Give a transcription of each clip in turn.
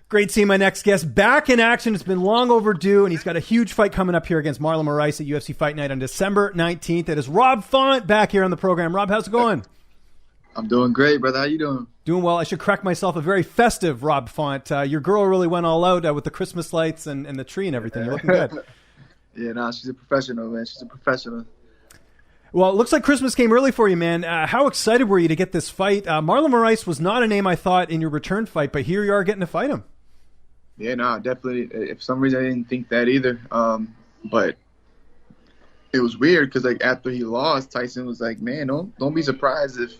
Great seeing my next guest back in action. It's been long overdue, and he's got a huge fight coming up here against Marlon Moraes at UFC Fight Night on December 19th. It is Rob Font back here on the program. Rob, how's it going? I'm doing great, brother. How you doing? Doing well. I should correct myself. A very festive Rob Font. Your girl really went all out with the Christmas lights and the tree and everything. You're looking good. Yeah, no, she's a professional, man. She's a professional. Well, it looks like Christmas came early for you, man. How excited were you to get this fight? Marlon Moraes was not a name I thought in your return fight, but here you are getting to fight him. Yeah, no, definitely. For some reason, I didn't think that either. But it was weird because, like, after he lost, Tyson was like, "Man, don't be surprised if."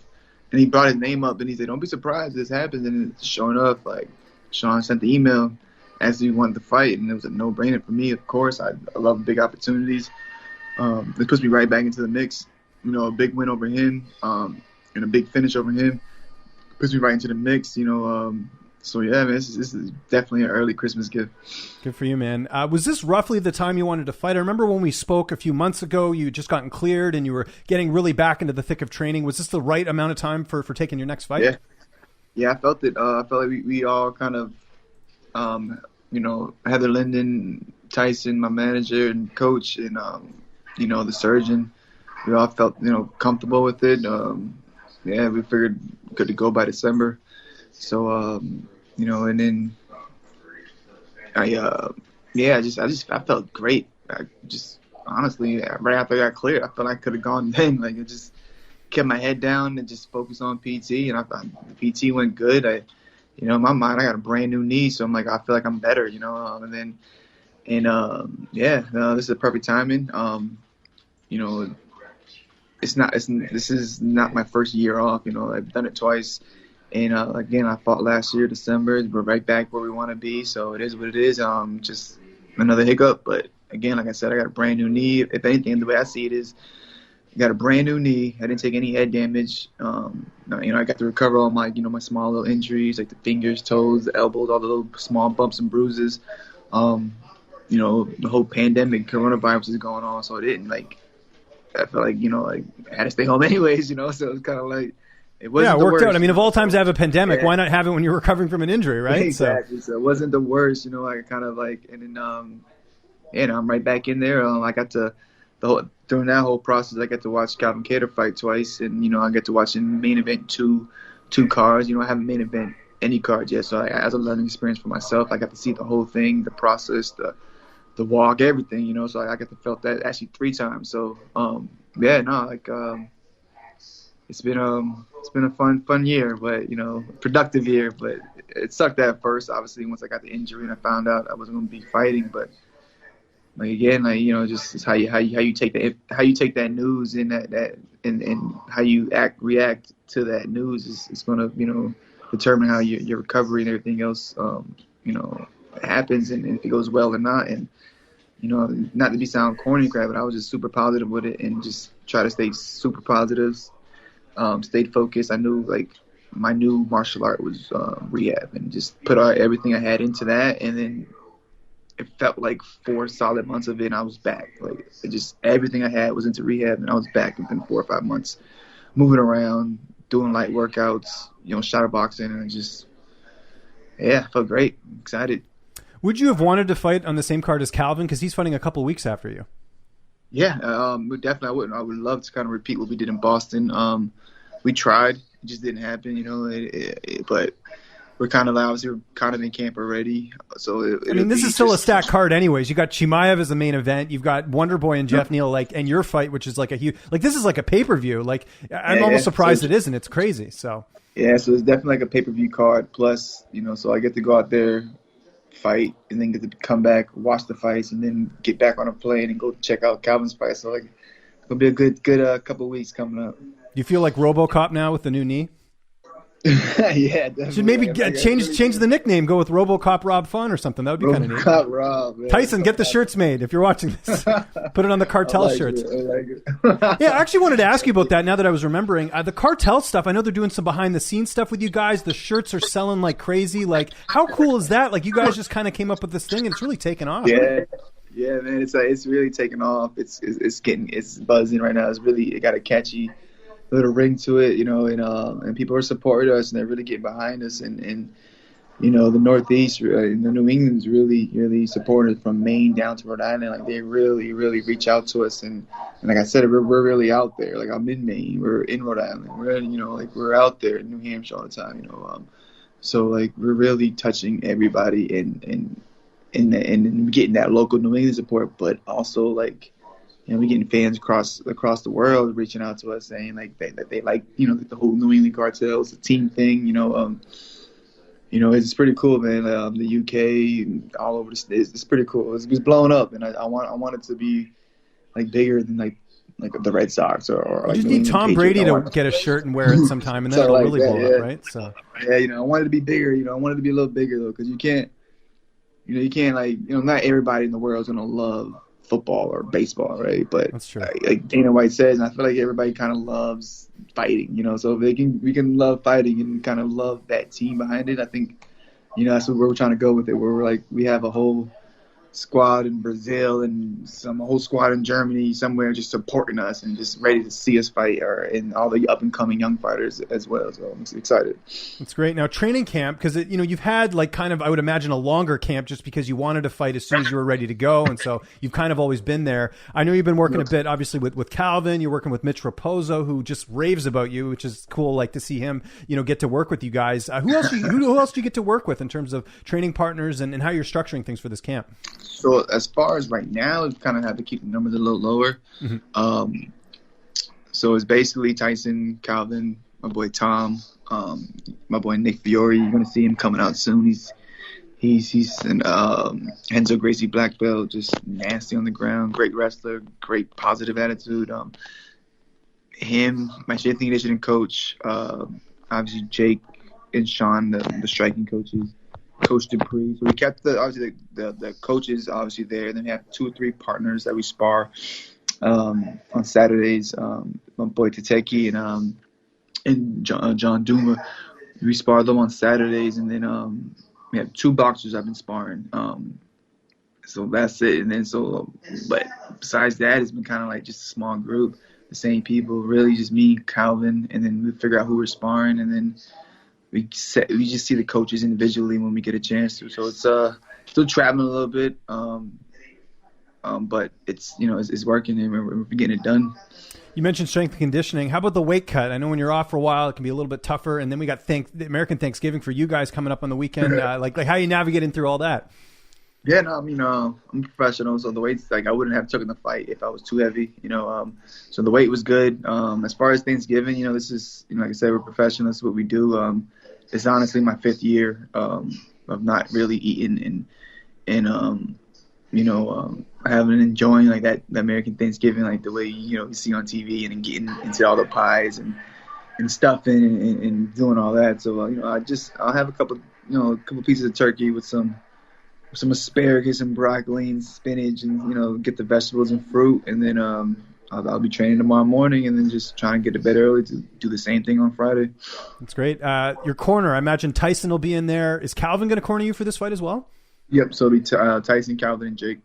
And he brought his name up, and he said, "Don't be surprised if this happens." And sure enough, like, Sean sent the email asking if he wanted to fight, and it was a no-brainer for me. Of course, I love big opportunities. It puts me right back into the mix. You know, a big win over him, and a big finish over him puts me right into the mix. You know. So, yeah, man, this is definitely an early Christmas gift. Good for you, man. Was this roughly the time you wanted to fight? I remember when we spoke a few months ago, you had just gotten cleared and you were getting really back into the thick of training. Was this the right amount of time for taking your next fight? Yeah, I felt it. I felt like we all kind of, you know, Heather Linden, Tyson, my manager and coach, and, you know, the surgeon, we all felt, you know, comfortable with it. Yeah, we figured good to go by December. So, you know, and then I felt great. I just, honestly, right after I got cleared, I felt I could have gone then. Like, I just kept my head down and just focused on PT, and I thought the PT went good. You know, in my mind, I got a brand new knee, so I'm like, I feel like I'm better, you know, this is perfect timing. You know, this is not my first year off, you know, I've done it twice. And, again, I fought last year, December. We're right back where we want to be, so it is what it is. Just another hiccup. But, again, like I said, I got a brand-new knee. If anything, the way I see it is I got a brand-new knee. I didn't take any head damage. You know, I got to recover all my, you know, my small little injuries, like the fingers, toes, the elbows, all the little small bumps and bruises. You know, the whole pandemic, coronavirus is going on, so it didn't, like, I felt like, you know, like I had to stay home anyways, you know, so it was kind of like, it worked worst. Out. I mean, of all times to have a pandemic, why not have it when you're recovering from an injury, right? Exactly. So it wasn't the worst, you know. I kind of like, and then, you know, I'm right back in there. I got to during that whole process, I got to watch Calvin Kattar fight twice, and you know, I get to watch in main event two cards. You know, I haven't main event any cards yet, so as a learning experience for myself, I got to see the whole thing, the process, the walk, everything. You know, so I got to felt that actually 3 times. So It's been a fun year, but, you know, productive year. But it sucked at first, obviously, once I got the injury and I found out I wasn't going to be fighting. But like again, like, you know, just how you take that news and and how you react to that news is going to, you know, determine how your recovery and everything else you know, happens and if it goes well or not. And you know, not to sound corny, but I was just super positive with it and just try to stay super positive. Stayed focused. I knew, like, my new martial art was rehab, and just put everything I had into that. And then it felt like 4 solid months of it, and I was back. Like, everything I had was into rehab, and I was back within 4 or 5 months, moving around, doing light workouts, you know, shadow boxing, and I felt great, excited. Would you have wanted to fight on the same card as Calvin? Because he's fighting a couple weeks after you. Yeah, definitely. I would love to kind of repeat what we did in Boston. We tried, it just didn't happen, you know. But we're kind of in camp already. So this is still a stacked card, anyways. You got Chimaev as the main event. You've got Wonder Boy and Jeff Neal, and your fight, which is like a huge, this is like a pay-per-view. Like, I'm almost surprised it isn't. It's crazy. So yeah, so it's definitely like a pay-per-view card. Plus, you know, so I get to go out there, fight, and then get to come back, watch the fights, and then get back on a plane and go check out Calvin's fight. So like, it's gonna be a good couple of weeks coming up. You feel like RoboCop now with the new knee? Yeah, definitely. Should maybe change the nickname. Go with RoboCop Rob Fun or something. That would be kind of neat. RoboCop Rob, man. Tyson, get the shirts made if you're watching this. Put it on the Cartel shirts. I like it. Yeah, I actually wanted to ask you about that now that I was remembering. The Cartel stuff, I know they're doing some behind-the-scenes stuff with you guys. The shirts are selling like crazy. Like, how cool is that? Like, you guys just kind of came up with this thing, and it's really taken off. Yeah, man. It's really taken off. It's buzzing right now. It got a catchy little ring to it, you know, and people are supporting us, and they're really getting behind us, and the Northeast, the New England's really supportive from Maine down to Rhode Island. Like they really reach out to us, and like I said, we're really out there. Like I'm in Maine, we're in Rhode Island, we're in, like we're out there in New Hampshire all the time. So like we're really touching everybody and getting that local New England support, but also like we're getting fans across the world reaching out to us saying like they like the whole New England Cartel, it's a team thing. It's pretty cool, man. The UK, all over the states, it's pretty cool. It's blowing up, and I want it to be like bigger than like the Red Sox or you just need Tom Brady to get a shirt and wear it sometime, and then it'll really blow up, right? So I want it to be bigger. I want it to be a little bigger though, because you can't not everybody in the world is gonna love football or baseball, right? But that's true. Like Dana White says, and I feel like everybody kind of loves fighting, so if we can love fighting and kind of love that team behind it, I think, that's where we're trying to go with it, where we're like, we have a whole squad in Brazil and a whole squad in Germany somewhere just supporting us and just ready to see us fight, and all the up and coming young fighters as well. So I'm excited. That's great. Now training camp, because you've had like kind of, I would imagine, a longer camp just because you wanted to fight as soon as you were ready to go, and so you've kind of always been there. I know you've been working a bit, obviously, with Calvin. You're working with Mitch Raposo, who just raves about you, which is cool. Like to see him, get to work with you guys. Who else do you get to work with in terms of training partners and how you're structuring things for this camp? So as far as right now, we kind of have to keep the numbers a little lower. Mm-hmm. So it's basically Tyson, Calvin, my boy Tom, my boy Nick Fiore. You're gonna see him coming out soon. He's an Renzo Gracie black belt, just nasty on the ground, great wrestler, great positive attitude. Him, my strength and conditioning coach, obviously Jake and Sean, the striking coaches. Coach Dupree. So we kept the coaches obviously there, and then we have 2 or 3 partners that we spar on Saturdays. My boy Tateki and John Duma. We spar them on Saturdays, and then we have 2 boxers I've been sparring. So that's it. And then but besides that, it's been kind of like just a small group, the same people, really just me, Calvin, and then we figure out who we're sparring, and then we just see the coaches individually when we get a chance to. So it's still traveling a little bit, but it's it's working and we're getting it done. You mentioned strength and conditioning. How about the weight cut? I know when you're off for a while, it can be a little bit tougher, and then we got the American Thanksgiving for you guys coming up on the weekend. Like how are you navigating through all that? Yeah, no, I'm a professional, so the weight's like I wouldn't have taken the fight if I was too heavy, So the weight was good. As far as Thanksgiving, this is, like I said, we're professionals. This is what we do. It's honestly my 5th year of not really eating and having and enjoying like that the American Thanksgiving, like the way you see on TV, and getting into all the pies and stuffing and doing all that. So I'll have a couple pieces of turkey with some asparagus and broccoli and spinach, and get the vegetables and fruit, and then I'll be training tomorrow morning, and then just trying to get to bed early to do the same thing on Friday. That's great. Your corner, I imagine Tyson will be in there. Is Calvin going to corner you for this fight as well? Yep. So it'll be Tyson, Calvin, and Jake.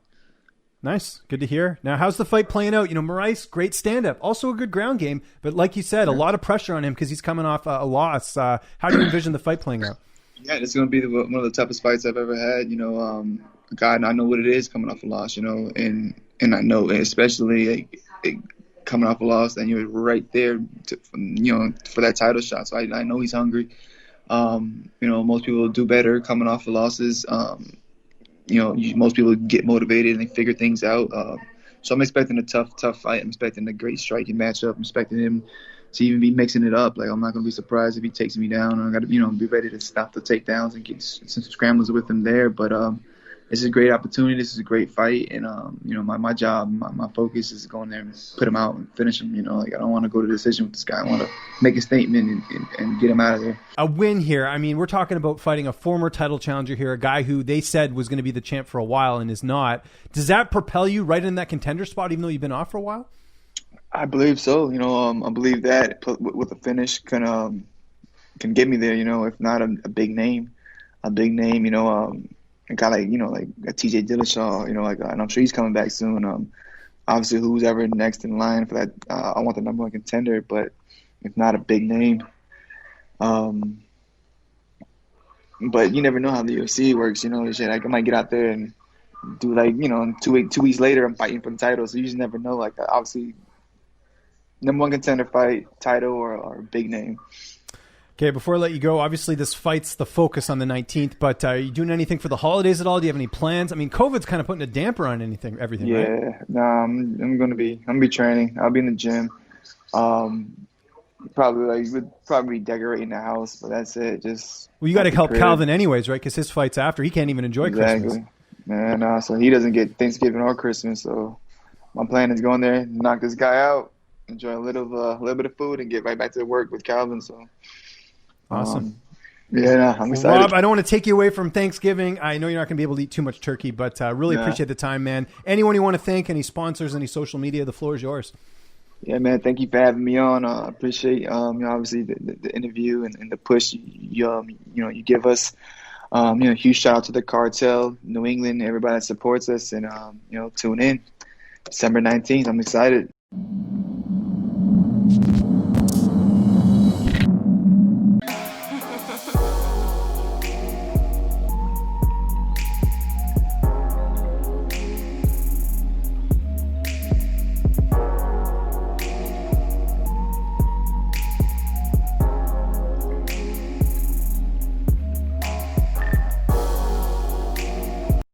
Nice. Good to hear. Now, how's the fight playing out? Moraes, great stand-up. Also a good ground game, but like you said, a lot of pressure on him because he's coming off a loss. How do you envision the fight playing out? Yeah, it's going to be one of the toughest fights I've ever had. God, I know what it is coming off a loss, and I know, especially coming off a loss, and you're right there, for that title shot. So I know he's hungry. Most people do better coming off of losses. Most people get motivated and they figure things out. So I'm expecting a tough fight. I'm expecting a great striking matchup. I'm expecting him to even be mixing it up. Like, I'm not going to be surprised if he takes me down. I got to, be ready to stop the takedowns and get some scrambles with him there. But this is a great opportunity. This is a great fight. And, my job, my focus is going there and put him out and finish him. I don't want to go to decision with this guy. I want to make a statement and get him out of there. A win here. I mean, we're talking about fighting a former title challenger here, a guy who they said was going to be the champ for a while and is not. Does that propel you right in that contender spot, even though you've been off for a while? I believe so. I believe that with a finish can get me there. If not a big name, a guy like a TJ Dillashaw. And I'm sure he's coming back soon. Obviously, who's ever next in line for that, I want the number 1 contender. But if not a big name, But you never know how the UFC works, you know. Shit, like I might get out there and do like, you know, 2 weeks later I'm fighting for the title. So you just never know. Like obviously, #1 contender fight, title or big name. Okay, before I let you go, obviously this fight's the focus on the 19th, but are you doing anything for the holidays at all? Do you have any plans? I mean, COVID's kind of putting a damper on everything, Yeah, right? no, I'm gonna be training. I'll be in the gym. Probably decorating the house, but that's it. Just Well, you got to help crib. Calvin anyways, right? Because his fight's after. He can't even enjoy Christmas. Man, so he doesn't get Thanksgiving or Christmas. So my plan is going there, knock this guy out, enjoy a little bit of food, and get right back to work with Calvin. So awesome. I'm excited. Rob, I don't want to take you away from Thanksgiving. I know you're not going to be able to eat too much turkey, but really appreciate the time, man. Anyone you want to thank, any sponsors, any social media, the floor is yours. Yeah, man. Thank you for having me on. I appreciate, obviously the interview and the push you give us. Huge shout out to the Cartel, New England, everybody that supports us, and tune in December 19th. I'm excited.